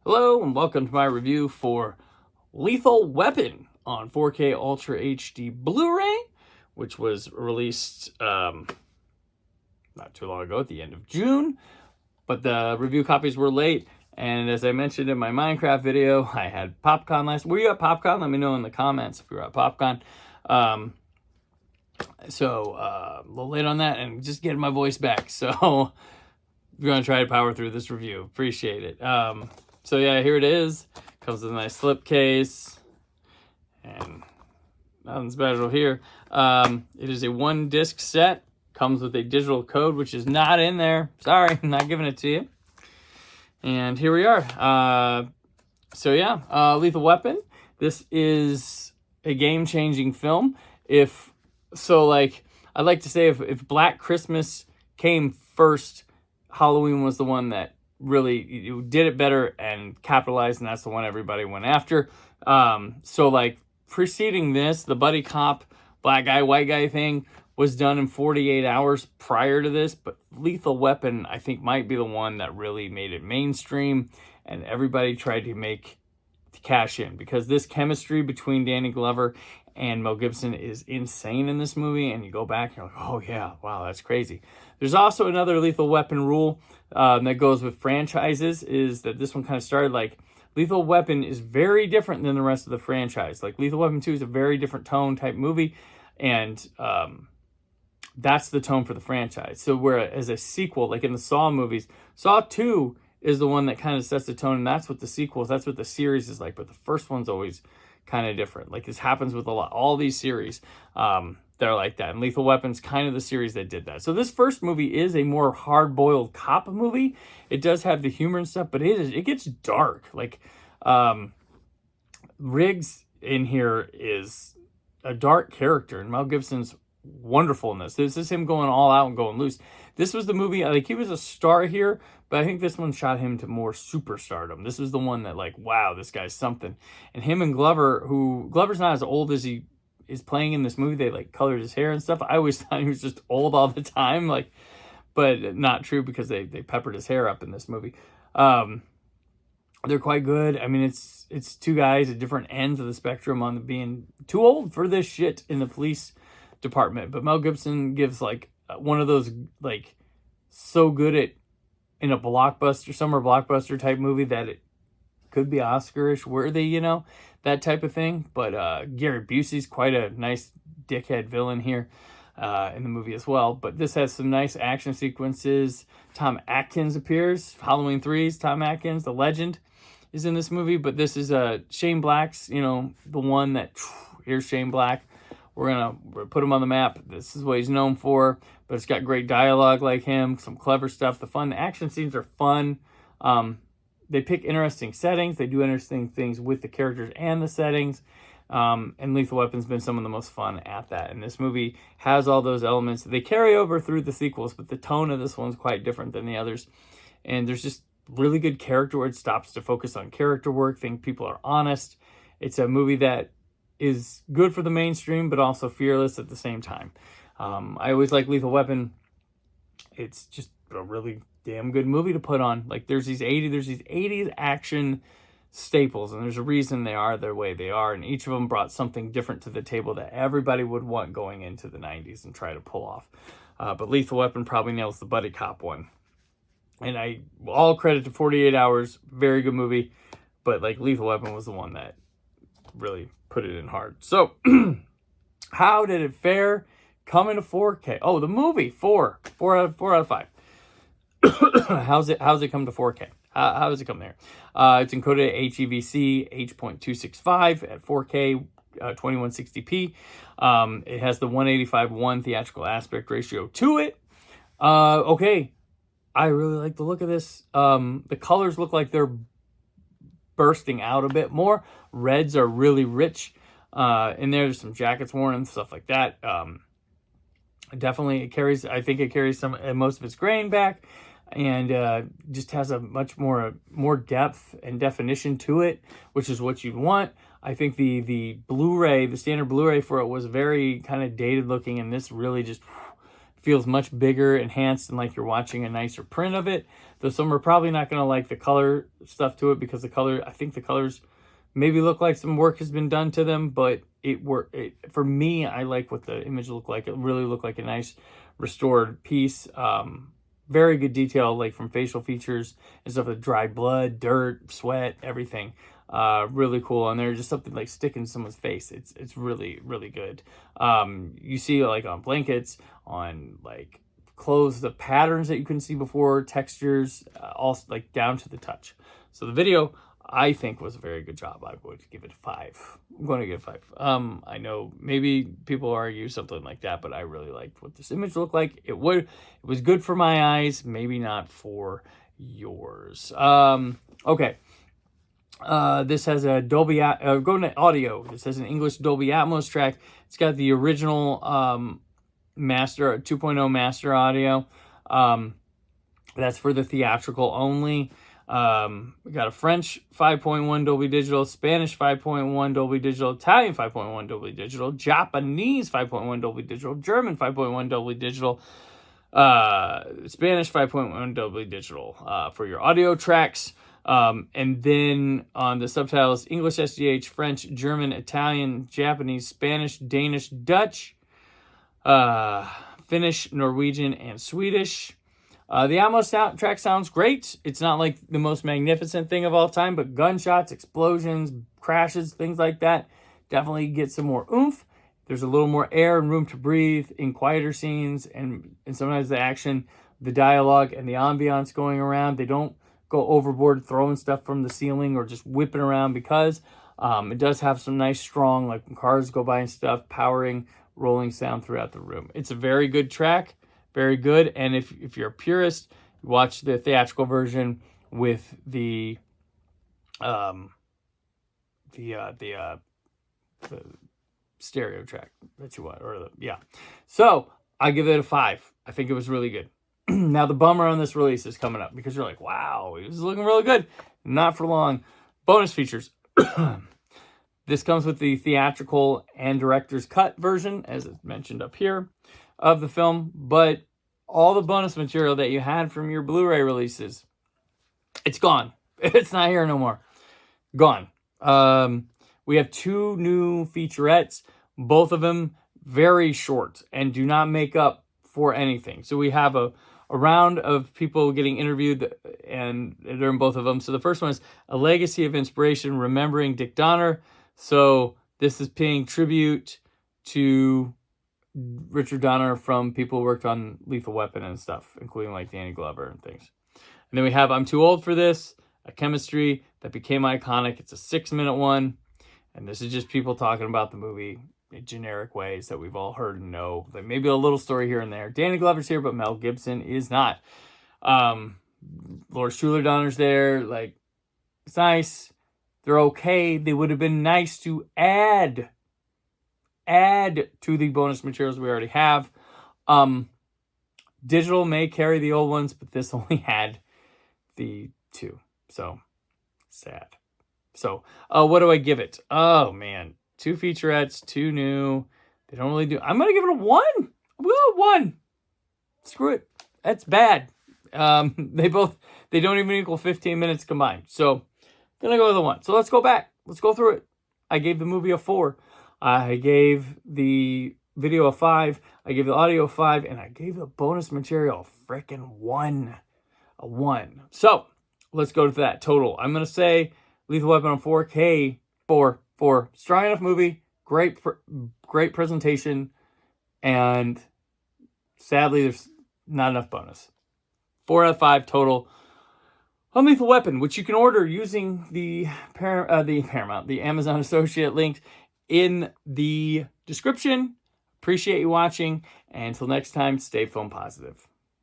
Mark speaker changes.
Speaker 1: Hello and welcome to my review for Lethal Weapon on 4K Ultra HD Blu-ray, which was released not too long ago at the end of June, but the review copies were late. And as I mentioned in my Minecraft video, I had PopCon last. Were you at PopCon? Let me know in the comments if you were at PopCon. A little late on that and just getting my voice back. So we're going to try to power through this review. Appreciate it. So yeah, here it is. Comes with a nice slipcase. And nothing special here. It is a 1-disc set. Comes with a digital code, which is not in there. Sorry, I'm not giving it to you. And here we are. Lethal Weapon. This is a game-changing film. I'd like to say if Black Christmas came first, Halloween was the one that really did it better and capitalized, and that's the one everybody went after. Preceding this, the buddy cop, black guy, white guy thing was done in 48 hours prior to this, but Lethal Weapon, I think, might be the one that really made it mainstream, and everybody tried to cash in, because this chemistry between Danny Glover and Mel Gibson is insane in this movie, and you go back and you're like, oh yeah, wow, that's crazy. There's also another Lethal Weapon rule that goes with franchises, is that this one kind of started like, Lethal Weapon is very different than the rest of the franchise. Like Lethal Weapon 2 is a very different tone type movie, and that's the tone for the franchise. So whereas a sequel, like in the Saw movies, Saw 2 is the one that kind of sets the tone, and that's what the series is like. But the first one's always kind of different. Like this happens with all these series. They're like that. And Lethal Weapon's kind of the series that did that. So this first movie is a more hard-boiled cop movie. It does have the humor and stuff, but it gets dark. Like Riggs in here is a dark character, and Mel Gibson's wonderful in this. This is him going all out and going loose. This was the movie, like, he was a star here, but I think this one shot him to more superstardom. This was the one that, like, wow, this guy's something. And him and Glover, Glover's not as old as he is playing in this movie. They, like, colored his hair and stuff. I always thought he was just old all the time, like, but not true, because they peppered his hair up in this movie. They're quite good. I mean, it's two guys at different ends of the spectrum on being too old for this shit in the police department. But Mel Gibson gives, like, one of those, like, so good at in a summer blockbuster type movie that it could be Oscar-ish worthy, that type of thing. But Gary Busey's quite a nice dickhead villain here in the movie as well. But this has some nice action sequences. Tom Atkins appears. Halloween 3's Tom Atkins, the legend, is in this movie. But this is Shane Black's, the one that, here's Shane Black. We're gonna put him on the map. This is what he's known for, but it's got great dialogue like him, some clever stuff. The action scenes are fun. They pick interesting settings. They do interesting things with the characters and the settings. And Lethal Weapon's been some of the most fun at that. And this movie has all those elements. They carry over through the sequels, but the tone of this one's quite different than the others. And there's just really good character where it stops to focus on character work. Think people are honest. It's a movie that is good for the mainstream, but also fearless at the same time. I always like Lethal Weapon. It's just a really damn good movie to put on. Like there's these 80s action staples, and there's a reason they are the way they are, and each of them brought something different to the table that everybody would want going into the 90s and try to pull off. But Lethal Weapon probably nails the buddy cop one. And all credit to 48 Hours, very good movie, but like Lethal Weapon was the one that really put it in hard. So how did it fare coming to 4K? Oh, the movie, 4 out of 5. How's it come to 4K? How does it come there? It's encoded at HEVC H.265 at 4K 2160p. It has the 185:1 theatrical aspect ratio to it. Okay, I really like the look of this. The colors look like they're bursting out a bit more. Reds are really rich in there. There's some jackets worn and stuff like that. Definitely I think it carries most of its grain back, and just has a much more depth and definition to it, which is what you'd want. I think the Blu-ray, the standard Blu-ray for it was very kind of dated looking, and this really just feels much bigger, enhanced, and like you're watching a nicer print of it. Though some are probably not going to like the color stuff to it, because I think the colors maybe look like some work has been done to them, but for me, I like what the image looked like. It really looked like a nice restored piece. Very good detail, like from facial features and stuff, like dried blood, dirt, sweat, everything. Really cool. And they're just something like sticking someone's face. It's really, really good. You see like on blankets, on like clothes, the patterns that you couldn't see before, textures, all like down to the touch. So the video, I think, was a very good job. I'm going to give it a 5. I'm going to give it a 5. I know maybe people argue something like that, but I really liked what this image looked like. It was good for my eyes, maybe not for yours. Okay. This has a Dolby, going to audio. This has an English Dolby Atmos track. It's got the original master 2.0 master audio. That's for the theatrical only. We got a French 5.1 Dolby Digital, Spanish 5.1 Dolby Digital, Italian 5.1 Dolby Digital, Japanese 5.1 Dolby Digital, German 5.1 Dolby Digital, Spanish 5.1 Dolby Digital for your audio tracks. And then on the subtitles, English SDH, French, German, Italian, Japanese, Spanish, Danish, Dutch, Finnish, Norwegian, and Swedish. The Atmos soundtrack sounds great. It's not like the most magnificent thing of all time, but gunshots, explosions, crashes, things like that definitely get some more oomph. There's a little more air and room to breathe in quieter scenes, and sometimes the action, the dialogue, and the ambiance going around. They don't go overboard throwing stuff from the ceiling or just whipping around, because it does have some nice, strong, like when cars go by and stuff, powering, rolling sound throughout the room. It's a very good track. Very good. And if you're a purist, watch the theatrical version with the stereo track that you want, So I give it a 5. I think it was really good. Now the bummer on this release is coming up, because you're like, wow, it was looking really good. Not for long. Bonus features. This comes with the theatrical and director's cut version, as it's mentioned up here, of the film, but all the bonus material that you had from your Blu-ray releases, it's gone. It's not here no more. Gone. We have 2 new featurettes, both of them very short and do not make up for anything. So we have a round of people getting interviewed, and they're in both of them. So the first one is A Legacy of Inspiration, Remembering Dick Donner. So this is paying tribute to Richard Donner from people who worked on Lethal Weapon and stuff, including like Danny Glover and things. And then we have I'm Too Old for This, A Chemistry That Became Iconic. It's a 6-minute one. And this is just people talking about the movie in generic ways that we've all heard and know. Like maybe a little story here and there. Danny Glover's here, but Mel Gibson is not. Lord Schuler Donner's there. Like, it's nice. They're okay. They would have been nice to add to the bonus materials we already have. Digital may carry the old ones, but this only had the 2. So, sad. So, what do I give it? Oh, man. 2 featurettes, 2 new. They don't really do... I'm going to give it a 1. I'm going to 1. Screw it. That's bad. They don't even equal 15 minutes combined. So, I'm going to go with a 1. So, let's go back. Let's go through it. I gave the movie a 4. I gave the video a 5. I gave the audio a 5. And I gave the bonus material a freaking 1. A 1. So, let's go to that total. I'm going to say Lethal Weapon on 4K. 4. Strong enough movie. Great presentation. And sadly, there's not enough bonus. 4 out of 5 total on Lethal Weapon, which you can order using the Amazon associate link in the description. Appreciate you watching. And until next time, stay film positive.